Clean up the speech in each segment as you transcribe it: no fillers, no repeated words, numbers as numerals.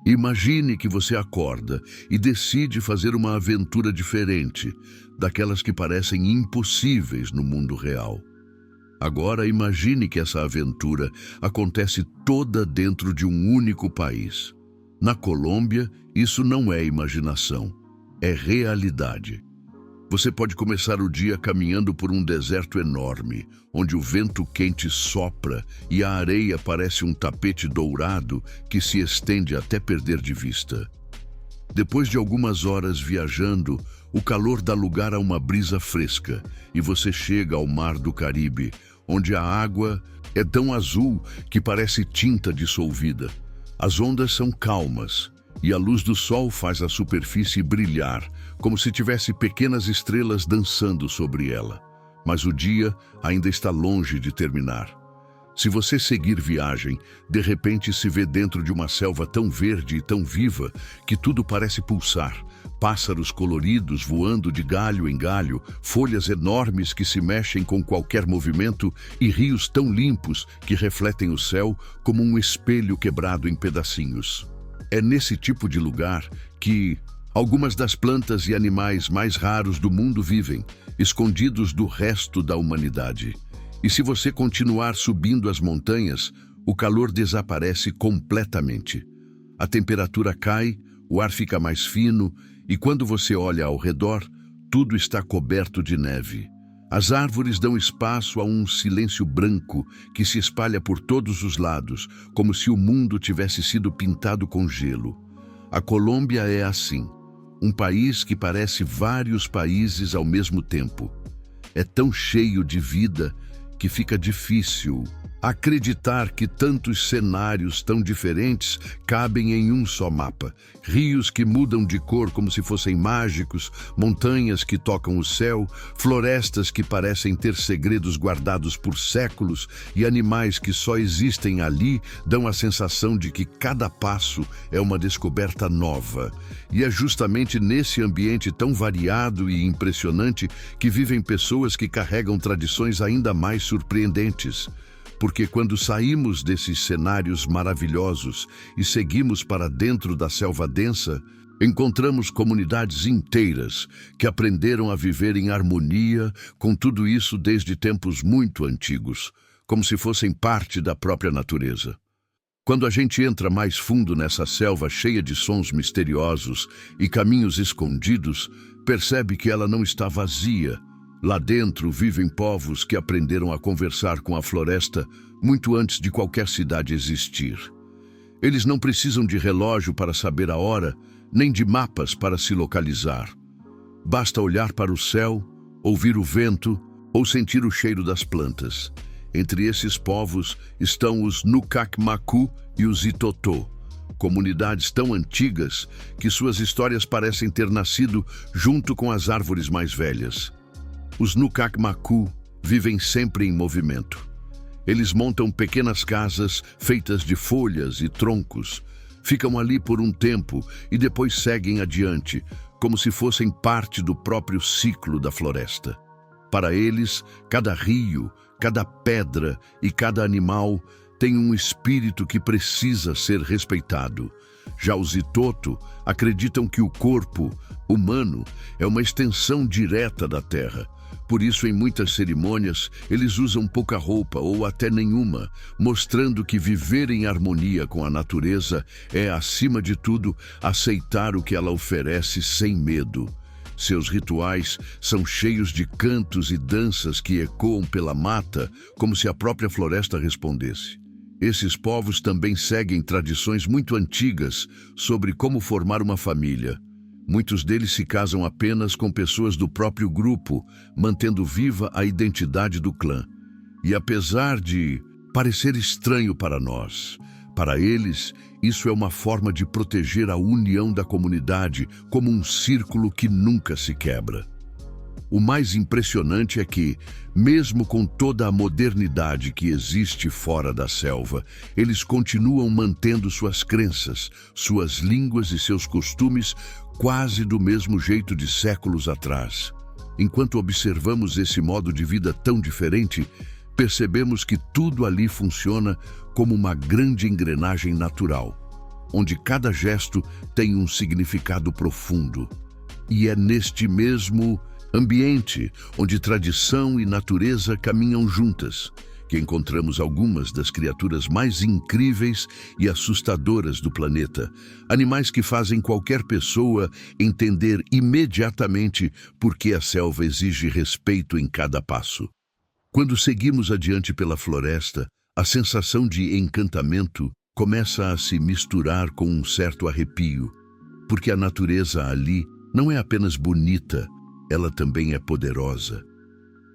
Imagine que você acorda e decide fazer uma aventura diferente, daquelas que parecem impossíveis no mundo real. Agora imagine que essa aventura acontece toda dentro de um único país. Na Colômbia, isso não é imaginação, é realidade. Você pode começar o dia caminhando por um deserto enorme, onde o vento quente sopra e a areia parece um tapete dourado que se estende até perder de vista. Depois de algumas horas viajando, o calor dá lugar a uma brisa fresca e você chega ao Mar do Caribe, onde a água é tão azul que parece tinta dissolvida. As ondas são calmas e a luz do sol faz a superfície brilhar, como se tivesse pequenas estrelas dançando sobre ela. Mas o dia ainda está longe de terminar. Se você seguir viagem, de repente se vê dentro de uma selva tão verde e tão viva que tudo parece pulsar. Pássaros coloridos voando de galho em galho, folhas enormes que se mexem com qualquer movimento e rios tão limpos que refletem o céu como um espelho quebrado em pedacinhos. É nesse tipo de lugar que algumas das plantas e animais mais raros do mundo vivem, escondidos do resto da humanidade. E se você continuar subindo as montanhas, o calor desaparece completamente. A temperatura cai, o ar fica mais fino e quando você olha ao redor, tudo está coberto de neve. As árvores dão espaço a um silêncio branco que se espalha por todos os lados, como se o mundo tivesse sido pintado com gelo. A Colômbia é assim, um país que parece vários países ao mesmo tempo. É tão cheio de vida que fica difícil acreditar que tantos cenários tão diferentes cabem em um só mapa. Rios que mudam de cor como se fossem mágicos, montanhas que tocam o céu, florestas que parecem ter segredos guardados por séculos e animais que só existem ali dão a sensação de que cada passo é uma descoberta nova. E é justamente nesse ambiente tão variado e impressionante que vivem pessoas que carregam tradições ainda mais surpreendentes. Porque quando saímos desses cenários maravilhosos e seguimos para dentro da selva densa, encontramos comunidades inteiras que aprenderam a viver em harmonia com tudo isso desde tempos muito antigos, como se fossem parte da própria natureza. Quando a gente entra mais fundo nessa selva cheia de sons misteriosos e caminhos escondidos, percebe que ela não está vazia. Lá dentro vivem povos que aprenderam a conversar com a floresta muito antes de qualquer cidade existir. Eles não precisam de relógio para saber a hora, nem de mapas para se localizar. Basta olhar para o céu, ouvir o vento ou sentir o cheiro das plantas. Entre esses povos estão os Nucacmacu e os Itotô, comunidades tão antigas que suas histórias parecem ter nascido junto com as árvores mais velhas. Os Nucacmacu vivem sempre em movimento. Eles montam pequenas casas feitas de folhas e troncos, ficam ali por um tempo e depois seguem adiante, como se fossem parte do próprio ciclo da floresta. Para eles, cada rio, cada pedra e cada animal tem um espírito que precisa ser respeitado. Já os Itoto acreditam que o corpo humano é uma extensão direta da terra. Por isso, em muitas cerimônias, eles usam pouca roupa ou até nenhuma, mostrando que viver em harmonia com a natureza é, acima de tudo, aceitar o que ela oferece sem medo. Seus rituais são cheios de cantos e danças que ecoam pela mata, como se a própria floresta respondesse. Esses povos também seguem tradições muito antigas sobre como formar uma família. Muitos deles se casam apenas com pessoas do próprio grupo, mantendo viva a identidade do clã. E apesar de parecer estranho para nós, para eles, isso é uma forma de proteger a união da comunidade como um círculo que nunca se quebra. O mais impressionante é que, mesmo com toda a modernidade que existe fora da selva, eles continuam mantendo suas crenças, suas línguas e seus costumes quase do mesmo jeito de séculos atrás. Enquanto observamos esse modo de vida tão diferente, percebemos que tudo ali funciona como uma grande engrenagem natural. onde cada gesto tem um significado profundo. E é neste mesmo ambiente, onde tradição e natureza caminham juntas, que encontramos algumas das criaturas mais incríveis e assustadoras do planeta. Animais que fazem qualquer pessoa entender imediatamente por que a selva exige respeito em cada passo. Quando seguimos adiante pela floresta, a sensação de encantamento começa a se misturar com um certo arrepio, porque a natureza ali não é apenas bonita, ela também é poderosa.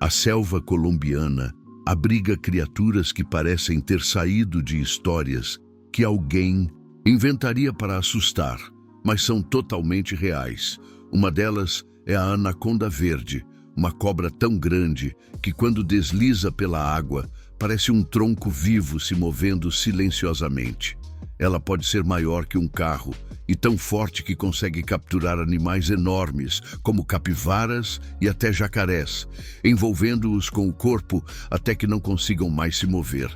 A selva colombiana abriga criaturas que parecem ter saído de histórias que alguém inventaria para assustar, mas são totalmente reais. Uma delas é a anaconda verde, uma cobra tão grande que, quando desliza pela água, parece um tronco vivo se movendo silenciosamente. Ela pode ser maior que um carro e tão forte que consegue capturar animais enormes, como capivaras e até jacarés, envolvendo-os com o corpo até que não consigam mais se mover.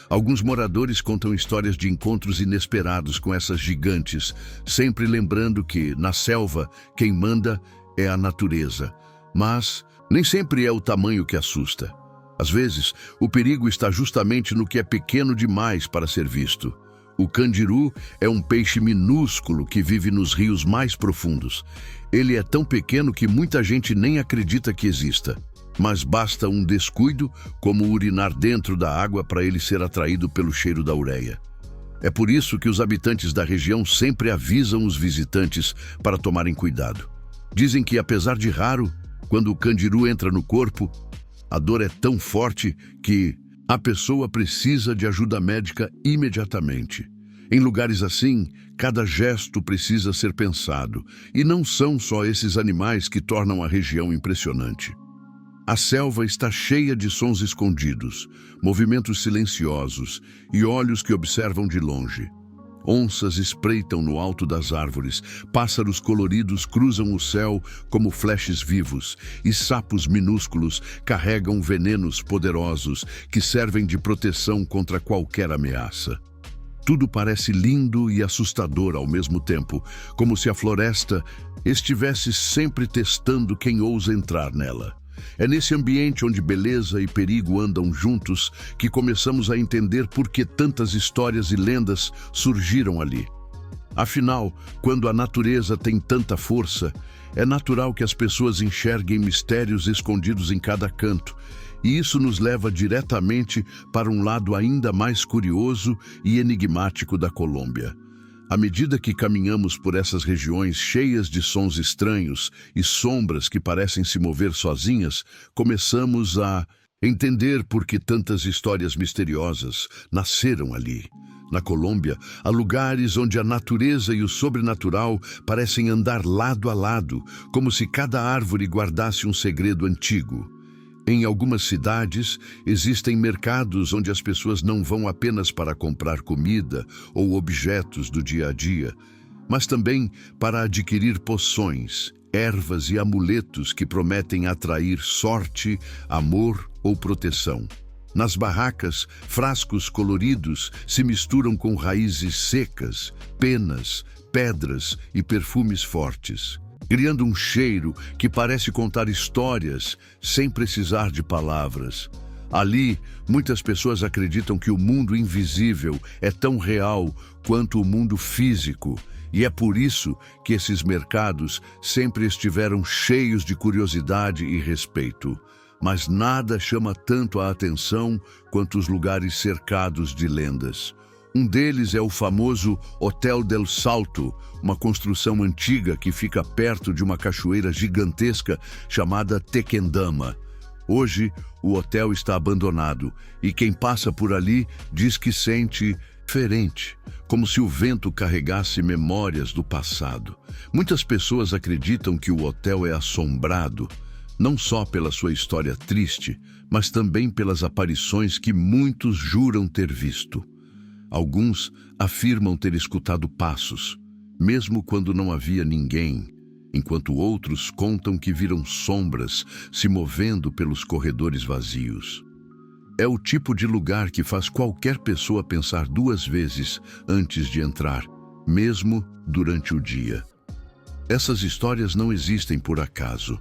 Alguns moradores contam histórias de encontros inesperados com essas gigantes, sempre lembrando que, na selva, quem manda é a natureza. Mas nem sempre é o tamanho que assusta. Às vezes, o perigo está justamente no que é pequeno demais para ser visto. O candiru é um peixe minúsculo que vive nos rios mais profundos. Ele é tão pequeno que muita gente nem acredita que exista. Mas basta um descuido, como urinar dentro da água, para ele ser atraído pelo cheiro da ureia. É por isso que os habitantes da região sempre avisam os visitantes para tomarem cuidado. Dizem que, apesar de raro, quando o candiru entra no corpo, a dor é tão forte que a pessoa precisa de ajuda médica imediatamente. Em lugares assim, cada gesto precisa ser pensado, e não são só esses animais que tornam a região impressionante. A selva está cheia de sons escondidos, movimentos silenciosos e olhos que observam de longe. Onças espreitam no alto das árvores, pássaros coloridos cruzam o céu como flashes vivos, e sapos minúsculos carregam venenos poderosos que servem de proteção contra qualquer ameaça. Tudo parece lindo e assustador ao mesmo tempo, como se a floresta estivesse sempre testando quem ousa entrar nela. É nesse ambiente onde beleza e perigo andam juntos que começamos a entender por que tantas histórias e lendas surgiram ali. Afinal, quando a natureza tem tanta força, é natural que as pessoas enxerguem mistérios escondidos em cada canto, e isso nos leva diretamente para um lado ainda mais curioso e enigmático da Colômbia. À medida que caminhamos por essas regiões cheias de sons estranhos e sombras que parecem se mover sozinhas, começamos a entender por que tantas histórias misteriosas nasceram ali. Na Colômbia, há lugares onde a natureza e o sobrenatural parecem andar lado a lado, como se cada árvore guardasse um segredo antigo. Em algumas cidades, existem mercados onde as pessoas não vão apenas para comprar comida ou objetos do dia a dia, mas também para adquirir poções, ervas e amuletos que prometem atrair sorte, amor ou proteção. Nas barracas, frascos coloridos se misturam com raízes secas, penas, pedras e perfumes fortes, criando um cheiro que parece contar histórias sem precisar de palavras. Ali, muitas pessoas acreditam que o mundo invisível é tão real quanto o mundo físico, e é por isso que esses mercados sempre estiveram cheios de curiosidade e respeito. Mas nada chama tanto a atenção quanto os lugares cercados de lendas. Um deles é o famoso Hotel del Salto, uma construção antiga que fica perto de uma cachoeira gigantesca chamada Tequendama. Hoje, o hotel está abandonado e quem passa por ali diz que sente diferente, como se o vento carregasse memórias do passado. Muitas pessoas acreditam que o hotel é assombrado, não só pela sua história triste, mas também pelas aparições que muitos juram ter visto. Alguns afirmam ter escutado passos, mesmo quando não havia ninguém, enquanto outros contam que viram sombras se movendo pelos corredores vazios. É o tipo de lugar que faz qualquer pessoa pensar duas vezes antes de entrar, mesmo durante o dia. Essas histórias não existem por acaso.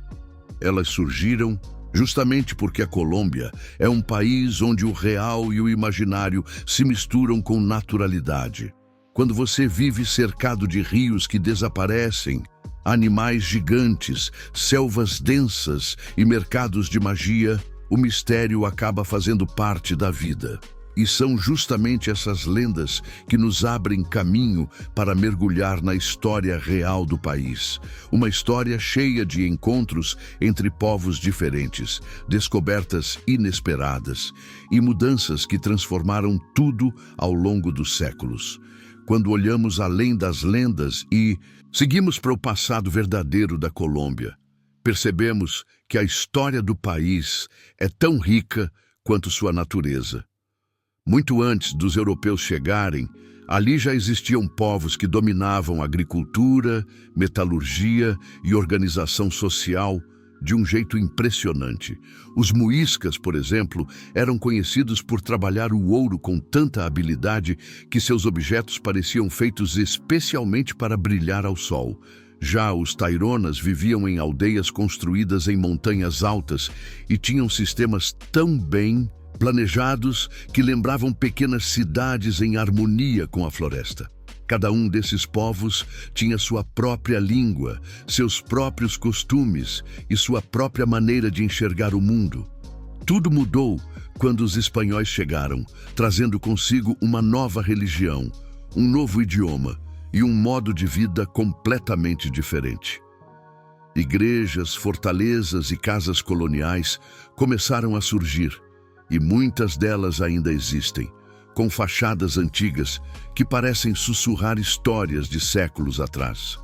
Elas surgiram justamente porque a Colômbia é um país onde o real e o imaginário se misturam com naturalidade. Quando você vive cercado de rios que desaparecem, animais gigantes, selvas densas e mercados de magia, o mistério acaba fazendo parte da vida. E são justamente essas lendas que nos abrem caminho para mergulhar na história real do país. Uma história cheia de encontros entre povos diferentes, descobertas inesperadas e mudanças que transformaram tudo ao longo dos séculos. Quando olhamos além das lendas e seguimos para o passado verdadeiro da Colômbia, percebemos que a história do país é tão rica quanto sua natureza. Muito antes dos europeus chegarem, ali já existiam povos que dominavam agricultura, metalurgia e organização social de um jeito impressionante. Os muiscas, por exemplo, eram conhecidos por trabalhar o ouro com tanta habilidade que seus objetos pareciam feitos especialmente para brilhar ao sol. Já os taironas viviam em aldeias construídas em montanhas altas e tinham sistemas tão bem planejados que lembravam pequenas cidades em harmonia com a floresta. Cada um desses povos tinha sua própria língua, seus próprios costumes e sua própria maneira de enxergar o mundo. Tudo mudou quando os espanhóis chegaram, trazendo consigo uma nova religião, um novo idioma e um modo de vida completamente diferente. Igrejas, fortalezas e casas coloniais começaram a surgir, e muitas delas ainda existem, com fachadas antigas que parecem sussurrar histórias de séculos atrás.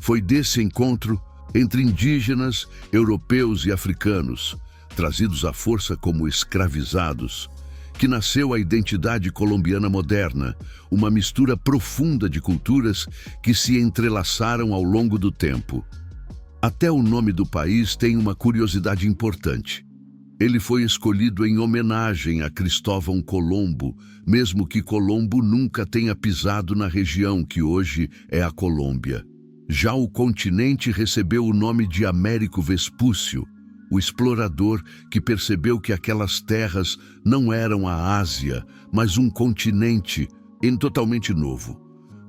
Foi desse encontro entre indígenas, europeus e africanos, trazidos à força como escravizados, que nasceu a identidade colombiana moderna, uma mistura profunda de culturas que se entrelaçaram ao longo do tempo. Até o nome do país tem uma curiosidade importante. Ele foi escolhido em homenagem a Cristóvão Colombo, mesmo que Colombo nunca tenha pisado na região que hoje é a Colômbia. Já o continente recebeu o nome de Américo Vespúcio, o explorador que percebeu que aquelas terras não eram a Ásia, mas um continente totalmente novo.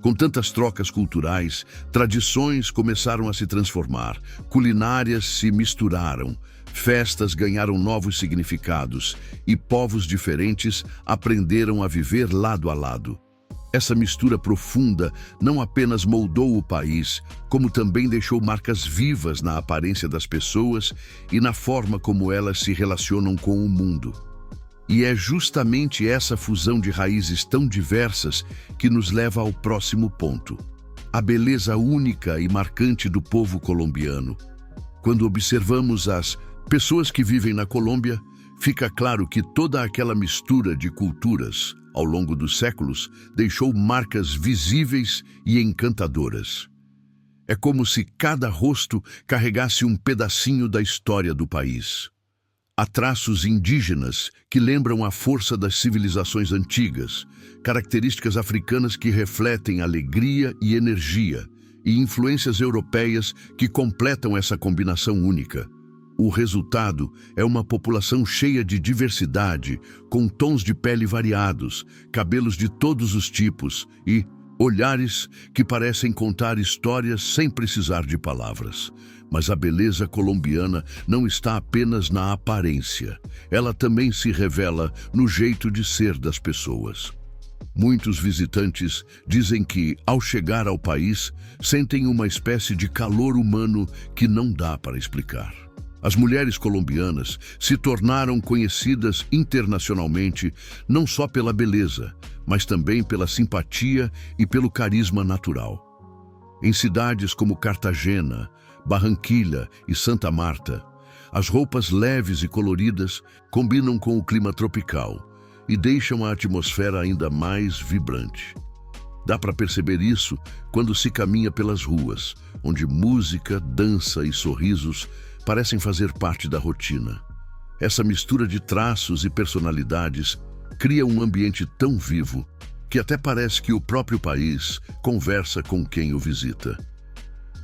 Com tantas trocas culturais, tradições começaram a se transformar, culinárias se misturaram, festas ganharam novos significados e povos diferentes aprenderam a viver lado a lado. Essa mistura profunda não apenas moldou o país, como também deixou marcas vivas na aparência das pessoas e na forma como elas se relacionam com o mundo. E é justamente essa fusão de raízes tão diversas que nos leva ao próximo ponto: a beleza única e marcante do povo colombiano. Quando observamos as pessoas que vivem na Colômbia, fica claro que toda aquela mistura de culturas, ao longo dos séculos, deixou marcas visíveis e encantadoras. É como se cada rosto carregasse um pedacinho da história do país. Há traços indígenas que lembram a força das civilizações antigas, características africanas que refletem alegria e energia, e influências europeias que completam essa combinação única. O resultado é uma população cheia de diversidade, com tons de pele variados, cabelos de todos os tipos e olhares que parecem contar histórias sem precisar de palavras. Mas a beleza colombiana não está apenas na aparência. Ela também se revela no jeito de ser das pessoas. Muitos visitantes dizem que, ao chegar ao país, sentem uma espécie de calor humano que não dá para explicar. As mulheres colombianas se tornaram conhecidas internacionalmente não só pela beleza, mas também pela simpatia e pelo carisma natural. Em cidades como Cartagena, Barranquilla e Santa Marta, as roupas leves e coloridas combinam com o clima tropical e deixam a atmosfera ainda mais vibrante. Dá para perceber isso quando se caminha pelas ruas, onde música, dança e sorrisos parecem fazer parte da rotina. Essa mistura de traços e personalidades cria um ambiente tão vivo que até parece que o próprio país conversa com quem o visita.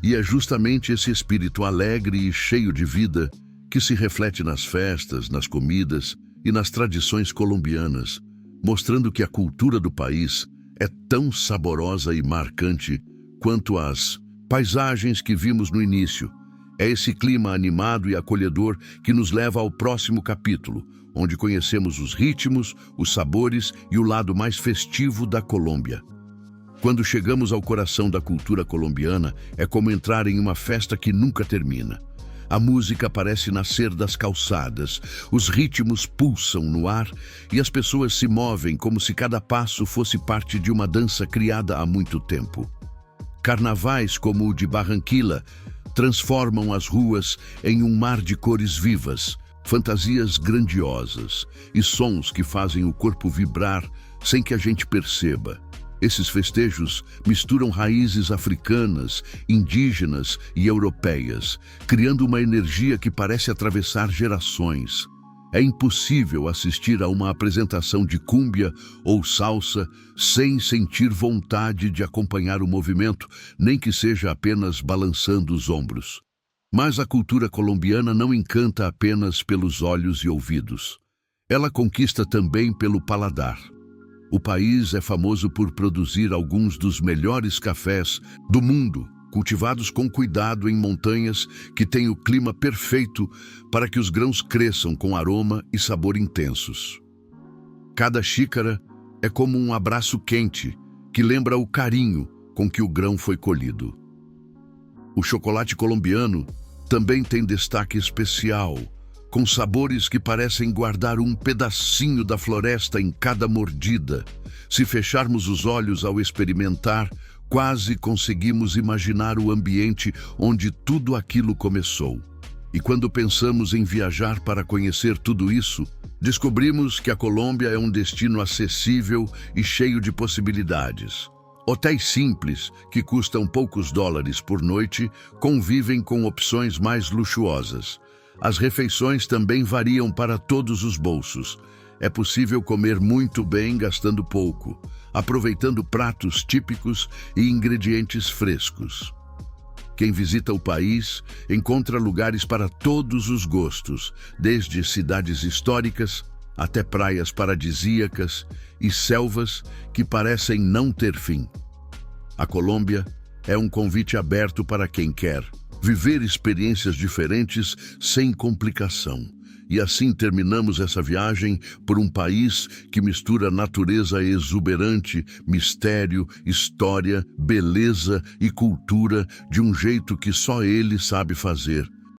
E é justamente esse espírito alegre e cheio de vida que se reflete nas festas, nas comidas e nas tradições colombianas, mostrando que a cultura do país é tão saborosa e marcante quanto as paisagens que vimos no início. É esse clima animado e acolhedor que nos leva ao próximo capítulo, onde conhecemos os ritmos, os sabores e o lado mais festivo da Colômbia. Quando chegamos ao coração da cultura colombiana, é como entrar em uma festa que nunca termina. A música parece nascer das calçadas, os ritmos pulsam no ar e as pessoas se movem como se cada passo fosse parte de uma dança criada há muito tempo. Carnavais como o de Barranquilla transformam as ruas em um mar de cores vivas, fantasias grandiosas e sons que fazem o corpo vibrar sem que a gente perceba. Esses festejos misturam raízes africanas, indígenas e europeias, criando uma energia que parece atravessar gerações. É impossível assistir a uma apresentação de cúmbia ou salsa sem sentir vontade de acompanhar o movimento, nem que seja apenas balançando os ombros. Mas a cultura colombiana não encanta apenas pelos olhos e ouvidos. Ela conquista também pelo paladar. O país é famoso por produzir alguns dos melhores cafés do mundo, cultivados com cuidado em montanhas que têm o clima perfeito para que os grãos cresçam com aroma e sabor intensos. Cada xícara é como um abraço quente que lembra o carinho com que o grão foi colhido. O chocolate colombiano também tem destaque especial, com sabores que parecem guardar um pedacinho da floresta em cada mordida. Se fecharmos os olhos ao experimentar, quase conseguimos imaginar o ambiente onde tudo aquilo começou. E quando pensamos em viajar para conhecer tudo isso, descobrimos que a Colômbia é um destino acessível e cheio de possibilidades. Hotéis simples, que custam poucos dólares por noite, convivem com opções mais luxuosas. As refeições também variam para todos os bolsos. É possível comer muito bem gastando pouco, aproveitando pratos típicos e ingredientes frescos. Quem visita o país encontra lugares para todos os gostos, desde cidades históricas até praias paradisíacas e selvas que parecem não ter fim. A Colômbia é um convite aberto para quem quer viver experiências diferentes sem complicação. E assim terminamos essa viagem por um país que mistura natureza exuberante, mistério, história, beleza e cultura de um jeito que só ele sabe fazer.